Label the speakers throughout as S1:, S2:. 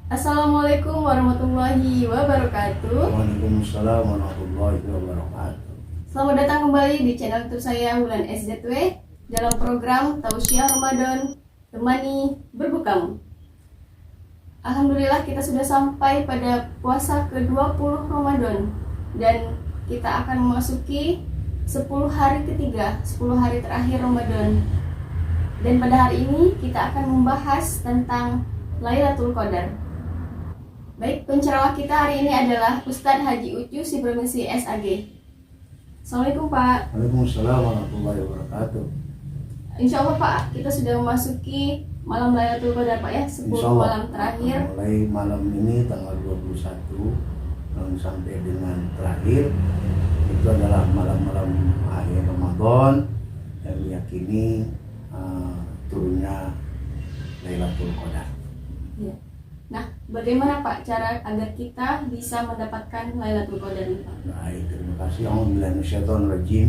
S1: Assalamualaikum warahmatullahi wabarakatuh.
S2: Waalaikumsalam warahmatullahi wabarakatuh.
S1: Selamat datang kembali di channel YouTube saya Wulan SZW dalam program Tausiah Ramadan Temani Berbukamu. Alhamdulillah kita sudah sampai pada puasa ke-20 Ramadan dan kita akan memasuki 10 hari ketiga, 10 hari terakhir Ramadan. Dan pada hari ini kita akan membahas tentang Lailatul Qadar. Baik, penceramah kita hari ini adalah Ustadz Haji Ucu si Provinsi SAG. Assalamualaikum Pak.
S2: Waalaikumsalam warahmatullahi wabarakatuh.
S1: Insya Allah Pak, kita sudah memasuki malam Lailatul Qadar Pak ya, 10
S2: Insyaallah,
S1: malam terakhir.
S2: mulai malam ini tanggal 21 sampai dengan terakhir itu adalah malam-malam akhir Ramadan yang diyakini turunnya Lailatul Qadar.
S1: Ya. Nah, bagaimana Pak cara agar kita bisa mendapatkan Lailatul Qadar ini Pak?
S2: Baik, terima kasih. A'udzubillahi minasyaitonir rajim.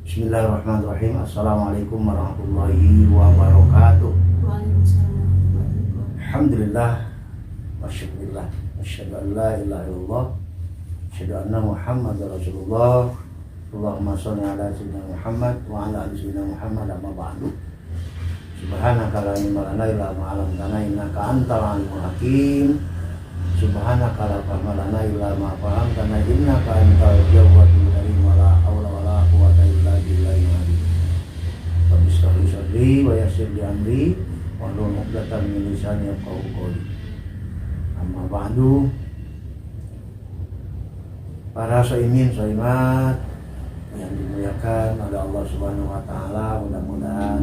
S2: Bismillahirrahmanirrahim. Assalamualaikum warahmatullahi wabarakatuh.
S1: Waalaikumsalam.
S2: Alhamdulillah wa syukurillah. Asyhadu an la ilaha illallah. Asyhadu anna Muhammadar Rasulullah. Allahumma shalli ala sayyidina Muhammad wa ala ali sayyidina Muhammad amma ba'du. Subhanaka la ilma lana illa ma 'allamtana innaka antal alimul hakim. Subhanaka la fahma lana illa ma fahamtana innaka antal jawwadul karim wa la haula wa la quwwata illa billahil azim. Rabbi shrah li sadri wa yassir li amri wahlul 'uqdatam min lisani yafqahu qawli. Amma ba'du. Para shaimin shaimat yang dimuliakan oleh Allah Subhanahu wa taala, mudah-mudahan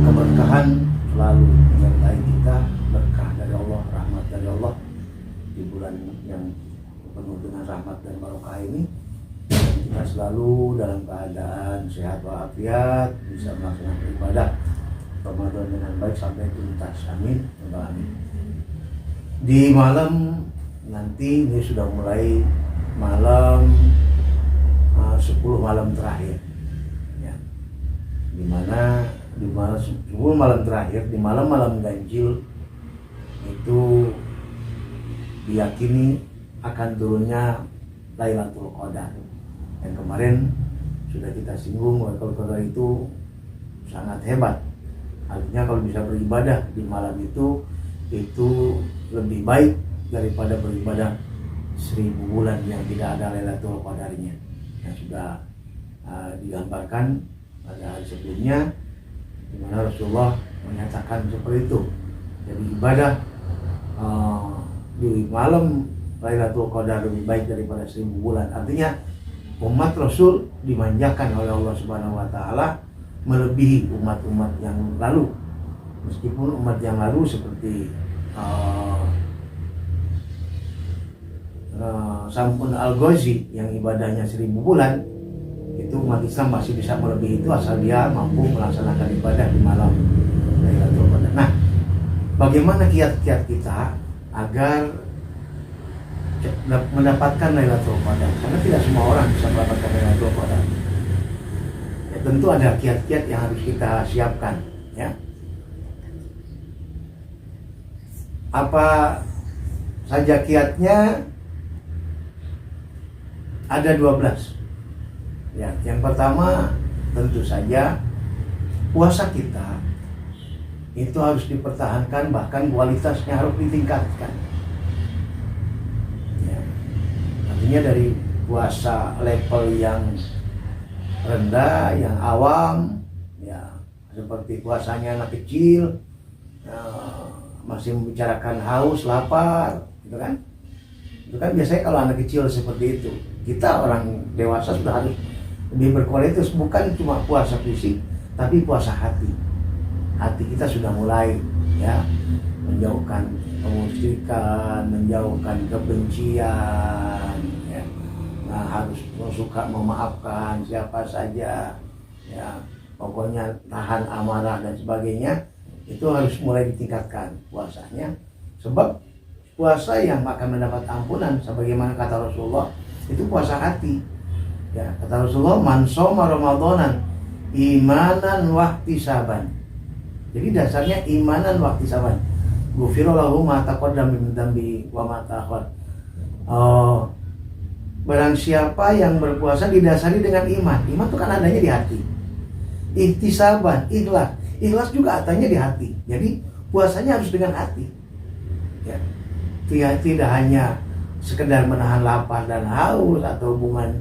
S2: keberkahan selalu menyertai kita, berkah dari Allah, rahmat dari Allah di bulan yang penuh dengan rahmat dan barokah ini. Dan kita selalu dalam keadaan sehat walafiat, bisa melaksanakan ibadah Ramadan dengan baik sampai tuntas. Amin. Amin. Di malam nanti ini sudah mulai malam 10 malam terakhir ya, dimana di malam 10 malam terakhir, di malam-malam ganjil itu diyakini akan turunnya Lailatul Qadar. Yang kemarin sudah kita singgung, Lailatul Qadar itu sangat hebat. Artinya kalau bisa beribadah di malam itu lebih baik daripada beribadah 1000 bulan yang tidak ada Lailatul Qadarnya, yang sudah digambarkan pada hari sebelumnya, di mana Rasulullah menyatakan seperti itu. Jadi ibadah di malam Lailatul Qadar lebih baik daripada 1000 bulan. Artinya umat Rasul dimanjakan oleh Allah Subhanahu wa taala melebihi umat-umat yang lalu. Meskipun umat yang lalu seperti Sampun Al-Ghazi yang ibadahnya 1000 bulan, itu umat Islam masih bisa melebihi itu asal dia mampu melaksanakan ibadah di malam Lailatul Qadar. Nah, bagaimana kiat-kiat kita agar mendapatkan Lailatul Qadar? Karena tidak semua orang bisa mendapatkan Lailatul Qadar. Ya, tentu ada kiat-kiat yang harus kita siapkan, ya. Apa saja kiatnya? Ada 12. Ya, yang pertama tentu saja puasa kita itu harus dipertahankan, bahkan kualitasnya harus ditingkatkan. Ya. Artinya dari puasa level yang rendah, yang awam, ya seperti puasanya anak kecil, masih membicarakan haus, lapar, gitu kan? Itu kan biasanya kalau anak kecil seperti itu. Kita orang dewasa sudah harus lebih berkualitas, bukan cuma puasa fisik, tapi puasa hati. Hati kita sudah mulai ya menjauhkan kemusyrikan, menjauhkan kebencian, ya. Nah, harus suka memaafkan siapa saja, ya. Pokoknya tahan amarah dan sebagainya, itu harus mulai ditingkatkan puasanya. Sebab puasa yang akan mendapat ampunan, sebagaimana kata Rasulullah, itu puasa hati. Ya, kata Rasulullah, man shoma ramadanan imanan wahtisaban. Jadi dasarnya imanan wahtisaban. ghufira lahu ma taqaddama min dzambi wa ma ta'akhkhar. Barang siapa yang berpuasa didasari dengan iman. Iman itu kan adanya di hati. Ihtisaban, ikhlas. Ikhlas juga adanya di hati. Jadi puasanya harus dengan hati. Ya. Tidak hanya sekedar menahan lapar dan haus atau hubungan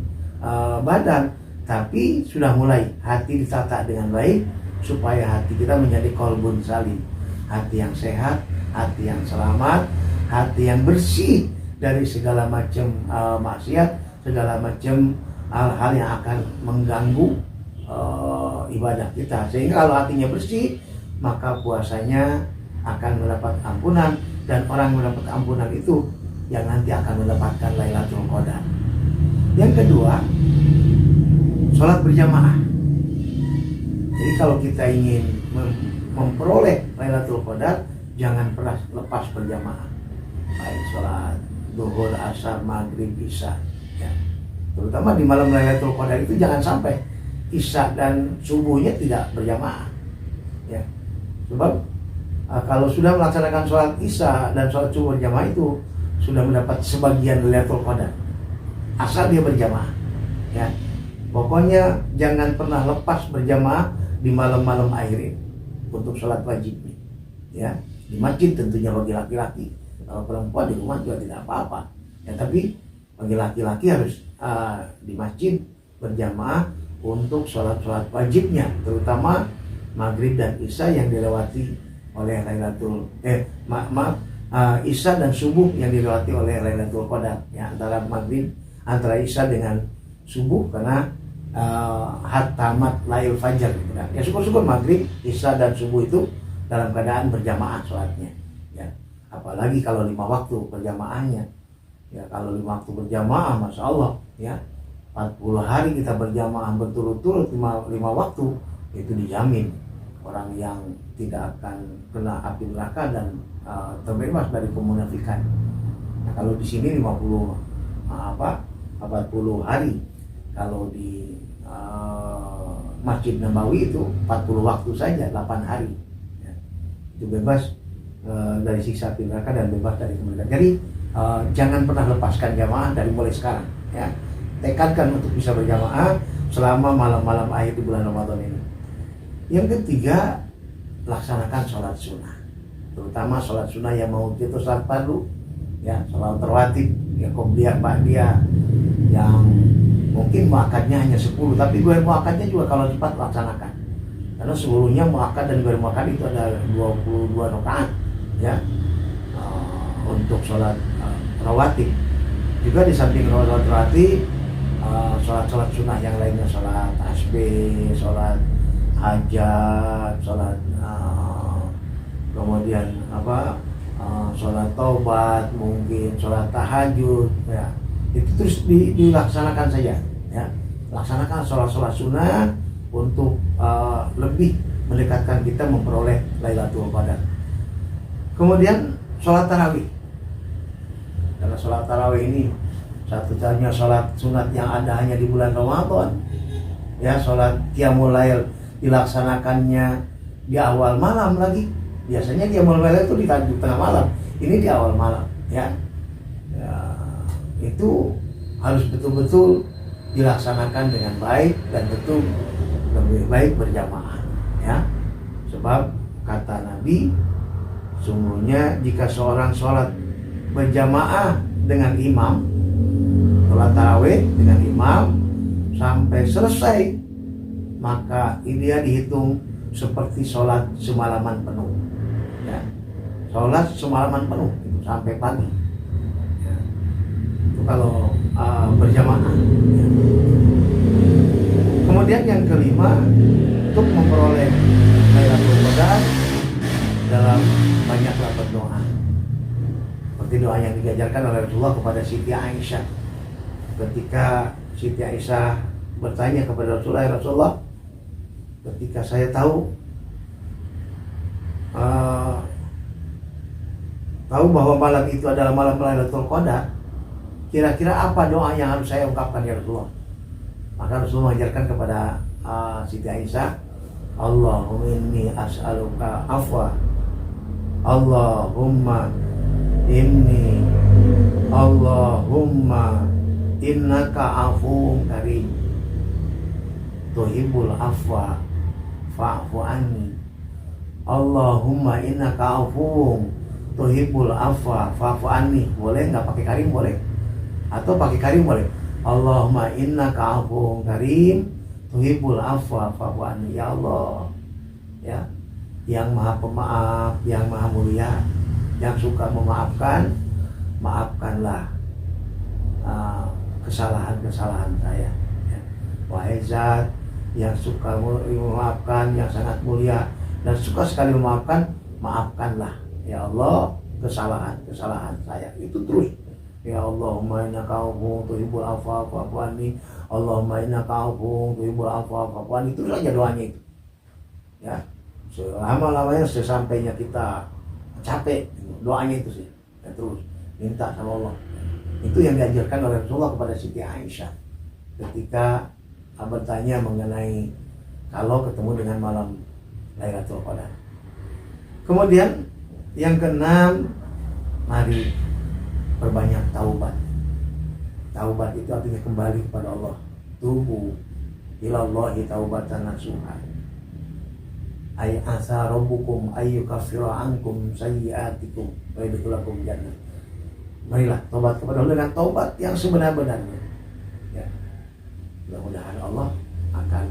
S2: badan, tapi sudah mulai hati ditata dengan baik supaya hati kita menjadi qalbun salim. Hati yang sehat, hati yang selamat, hati yang bersih dari segala macam maksiat, segala macam hal-hal yang akan mengganggu ibadah kita. Sehingga kalau hatinya bersih, maka puasanya akan mendapat ampunan, dan orang yang mendapat ampunan itu yang nanti akan mendapatkan Lailatul Qadar. Yang kedua, sholat berjamaah. Jadi kalau kita ingin memperoleh Lailatul Qadar, jangan pernah lepas berjamaah. Baik sholat zuhur, asar, maghrib, isya. Ya. Terutama di malam Lailatul Qadar itu jangan sampai isya dan subuhnya tidak berjamaah. Ya. Sebab kalau sudah melaksanakan sholat isya dan sholat subuh berjamaah itu sudah mendapat sebagian Lailatul Qadar, asal dia berjamaah. Ya. Pokoknya jangan pernah lepas berjamaah di malam-malam akhir untuk sholat wajibnya. Ya, di masjid tentunya bagi laki-laki. Kalau perempuan di rumah juga tidak apa-apa. Ya, tapi bagi laki-laki harus di masjid berjamaah untuk sholat-sholat wajibnya, terutama maghrib dan isya yang dilewati oleh Lailatul isya dan subuh yang dilewati oleh Lailatul Qadar. Ya, antara maghrib, antara isya dengan subuh, karena tamat lail fajar gitu kan. Ya, syukur-syukur maghrib, isya dan subuh itu dalam keadaan berjamaah sholatnya. Ya, apalagi kalau 5 waktu berjamaahnya. Ya, kalau 5 waktu berjamaah, masya Allah, ya 40 hari kita berjamaah berturut-turut 5 waktu, itu dijamin orang yang tidak akan kena api neraka dan terbebas dari kemunafikan. Nah, kalau di sini 40 hari, kalau di Masjid Nabawi itu 40 waktu saja, 8 hari. Ya, itu bebas dari siksa api neraka dan bebas dari kemunafikan. Jadi jangan pernah lepaskan jamaah dari mulai sekarang. Ya, tekadkan untuk bisa berjamaah selama malam-malam akhir di bulan Ramadan ini. Yang ketiga, laksanakan sholat sunnah, terutama sholat sunnah yang mau itu sholat fardu, ya, sholat rawatib, ya, qobliyah, ba'diyah, yang mungkin muakkadnya hanya 10, tapi gue muakkadnya juga kalau cepat laksanakan, karena sebelumnya muakkad dan gue muakkad itu ada 22 rakaat, ya, untuk sholat rawatib. Juga di samping sholat rawatib, sholat sunnah yang lainnya, sholat tasbih, sholat hajat, sholat kemudian sholat taubat, mungkin sholat tahajud, ya, itu terus dilaksanakan saja, ya. Laksanakan sholat sunnah untuk lebih mendekatkan kita memperoleh Lailatul Qadar. Kemudian sholat tarawih, karena sholat tarawih ini satu-satunya sholat sunat yang ada hanya di bulan Ramadan. Ya, sholat qiyamul lail dilaksanakannya di awal malam lagi. Biasanya qiyamul lail itu di tengah malam, ini di awal malam, ya. Ya, itu harus betul-betul dilaksanakan dengan baik dan betul lebih baik berjamaah, ya. Sebab kata Nabi, sungguhnya jika seorang sholat berjamaah dengan imam, sholat tarawih dengan imam sampai selesai, maka dia dihitung seperti sholat semalaman penuh, ya. Sholat semalaman penuh itu sampai pagi, ya. Itu kalau berjamaah, ya. Kemudian yang kelima, untuk memperoleh Lailatul Qadar dalam banyaklah berdoa, seperti doa yang diajarkan oleh Rasulullah kepada Siti Aisyah. Ketika Siti Aisyah bertanya kepada Rasulullah, "Ya Rasulullah, ketika saya tahu bahwa malam itu adalah malam Lailatul Qadar, kira-kira apa doa yang harus saya ungkapkan ya Rasulullah?" Maka Rasulullah mengajarkan kepada Siti Aisyah, "Allahumma inni as'aluka afwa Allahumma inni Allahumma innaka afuwwun karim tuhibbul afwa fa'fu anni. Allahumma innaka afuwwun tuhibbul afwa fa'fu anni. Boleh nggak pakai karim? Boleh. Atau pakai karim boleh. Allahumma innaka afuwwun karim tuhibbul afwa fa'fu anni. Ya Allah, ya, yang maha pemaaf, yang maha mulia, yang suka memaafkan, maafkanlah kesalahan-kesalahan saya, ya. Wahai Zat yang suka memaafkan, yang sangat mulia dan suka sekali memaafkan, maafkanlah ya Allah kesalahan-kesalahan saya. Itu terus. Ya Allahumma innaka afuwwun tuhibbul afwa fa'fu anni. Allahumma innaka afuwwun tuhibbul afwa fa'fu anni. Terus aja doanya itu. Ya. Selama-lamanya sesampainya kita capek, doanya itu sih. Ya, terus minta sama Allah. Itu yang diajarkan oleh Rasulullah kepada Siti Aisyah ketika bertanya mengenai kalau ketemu dengan malam Lailatul Qadar. Kemudian yang keenam, mari perbanyak taubat. Taubat itu artinya kembali kepada Allah. Tubu ilallahi taubatan nasuha. Ay asa rabbukum ayyukaffira ankum sayyi'atikum wa yadkhulakum jannah. Marilah taubat kepada Allah dengan taubat yang sebenar-benarnya. Ya. Mudah-mudahan Allah akan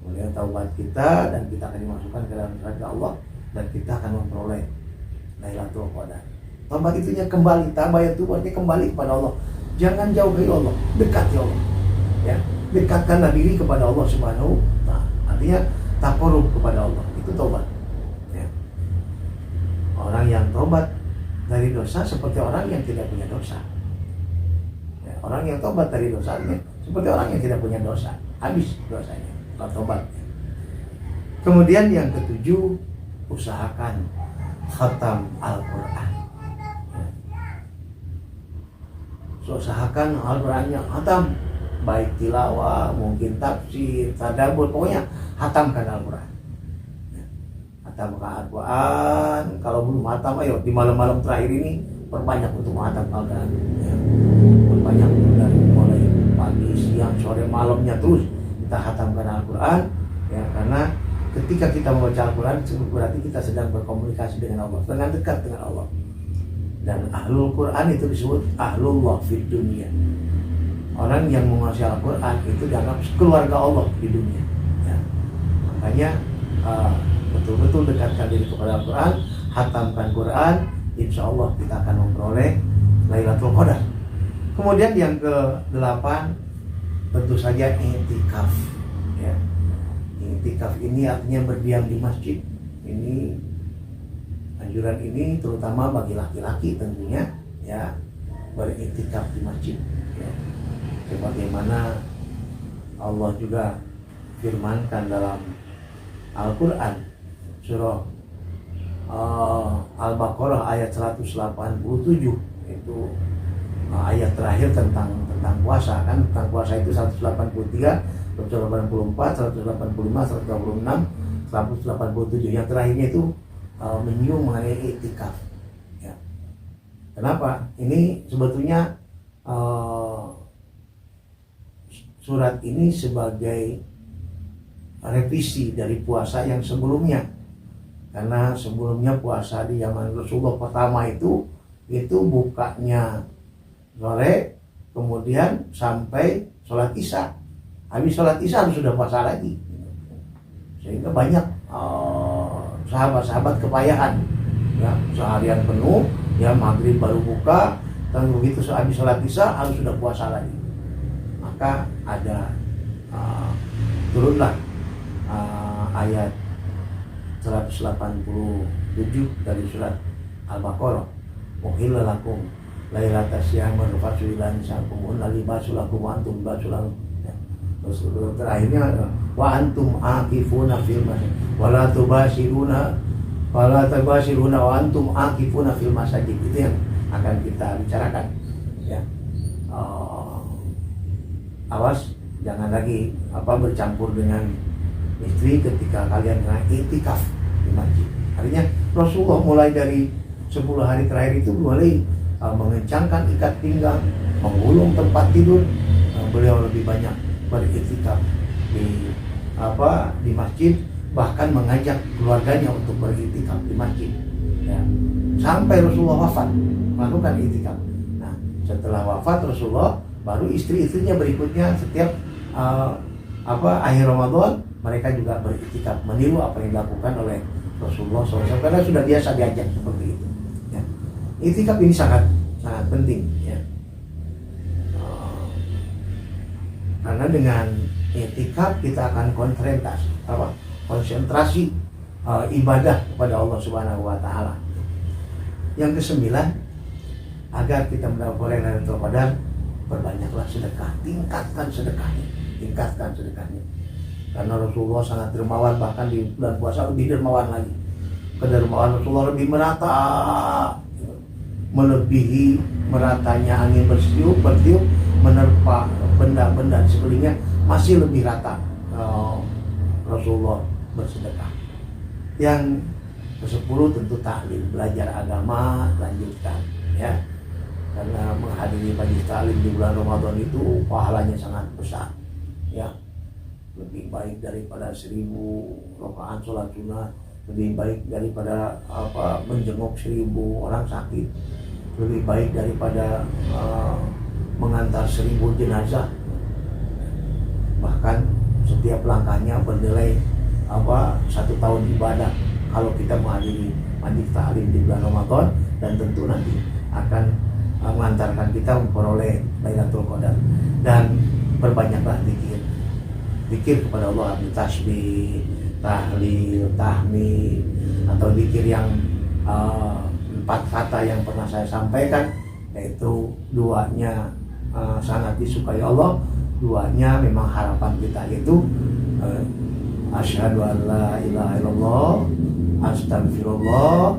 S2: melihat taubat kita dan kita akan dimasukkan ke dalam surga Allah dan kita akan memperoleh Lailatul Qadar. Taubat itunya kembali, tabayat itu artinya kembali kepada Allah. Jangan jauh dari Allah, dekati Allah. Ya, dekatkanlah diri kepada Allah Subhanahu wa Ta'ala. Artinya taqarrub kepada Allah. Itu taubat. Ya. Orang yang taubat dari dosa seperti orang yang tidak punya dosa. Ya, orang yang taubat dari dosanya seperti orang yang tidak punya dosa. Habis dosanya kalau taubat. Kemudian yang ketujuh, usahakan khatam Al-Quran. Usahakan Al-Qurannya khatam, baik tilawah, mungkin tafsir, tadabbur, pokoknya khatamkan Al-Quran. Khatamkan Al-Quran. Kalau belum khatam, ayo di malam-malam terakhir ini perbanyak untuk menghatam Al-Quran. Ya. Perbanyak dari mulai pagi, siang, sore, malamnya terus kita khatamkan Al-Quran. Ya, karena ketika kita membaca Al-Quran berarti kita sedang berkomunikasi dengan Allah, dengan dekat dengan Allah. Dan ahlul Quran itu disebut ahlullah fid dunia. Orang yang menguasai Al-Quran itu dianggap keluarga Allah di dunia. Ya. Makanya betul-betul dekatkan diri kepada Al-Quran, hatamkan Quran, insya Allah kita akan memperoleh Lailatul Qadar. Kemudian yang ke-8 tentu saja i'tikaf. Ya. I'tikaf ini artinya berdiam di masjid. Ini anjuran ini terutama bagi laki-laki tentunya, ya, beriktikaf di masjid. Ya. Sebagaimana Allah juga firmankan dalam Al-Quran surah Al-Baqarah ayat 187, itu ayat terakhir tentang puasa kan. Tentang puasa itu 183, 184, 185, 186, 187. Yang terakhirnya itu menyinggung mengenai i'tikaf. Ya. Kenapa? Ini sebetulnya surat ini sebagai revisi dari puasa yang sebelumnya. Karena sebelumnya puasa di zaman Rasulullah pertama itu bukanya sore, kemudian sampai sholat isya. Habis sholat isya harus sudah puasa lagi. Sehingga banyak sahabat-sahabat kepayahan, ya, seharian penuh, ya, maghrib baru buka, dan begitu habis sholat isya harus sudah puasa lagi. Maka ada turunlah ayat 187 dari surat Al-Baqarah. Uhilla lakum lailatas syahri rafathu ila nisaikum hunna libasul lakum wa antum libasul lahum. Terus terakhirnya wa antum aqifuna fil masjid wala tubashiruna wa antum aqifuna fil masjid. Itu yang akan kita bicarakan, ya. Awas jangan lagi bercampur dengan istri ketika kalian iktikaf di masjid. Artinya Rasulullah mulai dari 10 hari terakhir itu mulai mengencangkan ikat pinggang, menggulung tempat tidur. Beliau lebih banyak beriktikaf di masjid, bahkan mengajak keluarganya untuk beriktikaf di masjid. Ya. Sampai Rasulullah wafat melakukan iktikaf. Nah, setelah wafat Rasulullah, baru istri-istrinya berikutnya setiap akhir Ramadan mereka juga beriktikaf, meniru apa yang dilakukan oleh Rasulullah SAW, karena sudah biasa diajak seperti itu. Ya. Iktikaf ini sangat penting, ya. Karena dengan iktikaf kita akan konsentrasi ibadah kepada Allah Subhanahu wa Ta'ala. Yang kesembilan, agar kita mendapatkan Lailatul Qadar, perbanyaklah sedekah, tingkatkan sedekahnya. Karena Rasulullah sangat dermawan, bahkan di bulan puasa lebih dermawan lagi. Kedermawan Rasulullah lebih merata, melebihi meratanya angin bertiup menerpa benda-benda di sekelilingnya, masih lebih rata Rasulullah bersedekah. Yang ke-10 tentu taklim, belajar agama, lanjutkan, ya. Karena menghadiri majlis taklim di bulan Ramadan itu pahalanya sangat besar, ya. Lebih baik daripada 1000 rakaat sholat sunat, lebih baik daripada menjenguk 1000 orang sakit, lebih baik daripada mengantar 1000 jenazah. Bahkan setiap langkahnya bernilai 1 tahun ibadah kalau kita menghadiri majlis taklim di bulan Ramadan, dan tentu nanti akan mengantarkan kita memperoleh Lailatul Qadar. Dan perbanyaklah zikir kepada Allah, tasbih, tahlil, tahmid, atau zikir yang 4 kata yang pernah saya sampaikan, yaitu duanya sangat disukai Allah. Duanya memang harapan kita itu asyhadu an la ilaha illallah, astagfirullah,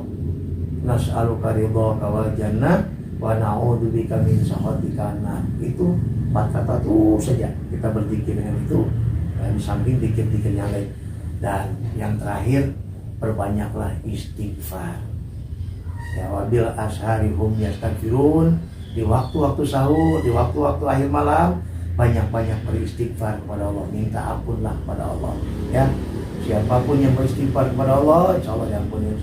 S2: nas'aluka ridhaka wal jannah, wa na'udzubika min sakhatika nar. Itu 4 kata itu saja kita berzikir dengan itu, di samping zikir-zikir yang lain. Dan yang terakhir, perbanyaklah istighfar. Ya, wabil ashari hum yastaghfirun, di waktu-waktu sahur, di waktu-waktu akhir malam, banyak-banyak beristighfar kepada Allah, minta ampunlah kepada Allah, ya. Siapapun yang beristighfar kepada Allah, insya Allah diampuni.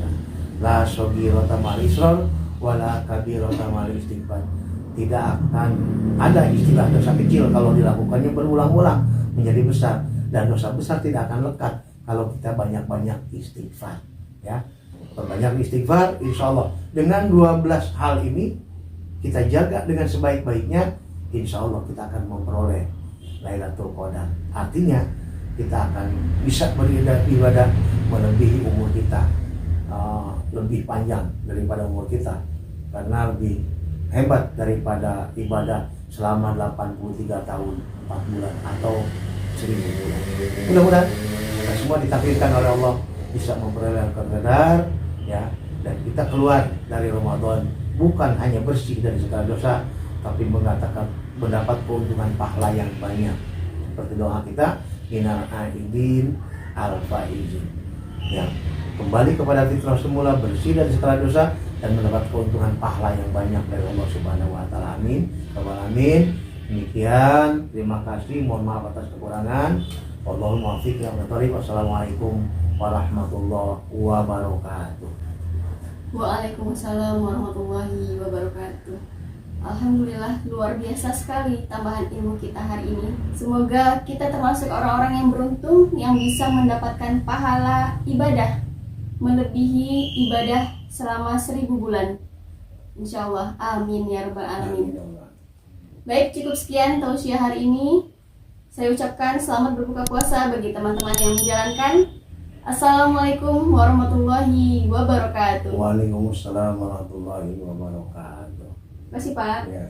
S2: La shogirota mal isror, wala kabirota mal istighfar. Tidak akan ada istilah dosa kecil kalau dilakukannya berulang-ulang menjadi besar, dan dosa besar tidak akan lekat kalau kita banyak-banyak istighfar, ya. Perbanyak istighfar, insya Allah dengan 12 hal ini kita jaga dengan sebaik-baiknya, insya Allah kita akan memperoleh Lailatul Qadar. Artinya kita akan bisa beribadah melebihi umur kita, lebih panjang daripada umur kita, karena lebih hebat daripada ibadah selama 83 tahun 4 bulan atau 1000 bulan. Mudah-mudahan kita semua ditakdirkan oleh Allah bisa memperoleh Lailatul Qadar, ya, dan kita keluar dari Ramadan bukan hanya bersih dari segala dosa, tapi mendapat keuntungan pahala yang banyak. Seperti doa kita, minal aidin al-faizin, ya, kembali kepada fitrah semula, bersih dari segala dosa, dan mendapat keuntungan pahala yang banyak dari Allah Subhanahu wa Ta'ala. Amin. Amin. Demikian, terima kasih, mohon maaf atas kekurangan. Wallahul muwaffiq ila aqwamit thoriq. Wassalamualaikum warahmatullahi wabarakatuh.
S1: Waalaikumsalam warahmatullahi wabarakatuh. Alhamdulillah, luar biasa sekali tambahan ilmu kita hari ini. Semoga kita termasuk orang-orang yang beruntung yang bisa mendapatkan pahala ibadah melebihi ibadah selama 1000 bulan. Insya Allah, amin ya rabbal alamin. Baik, cukup sekian tausiah hari ini. Saya ucapkan selamat berbuka puasa bagi teman-teman yang menjalankan. Assalamualaikum warahmatullahi wabarakatuh.
S2: Waalaikumsalam warahmatullahi wabarakatuh.
S1: Terima kasih Pak.
S2: Ya.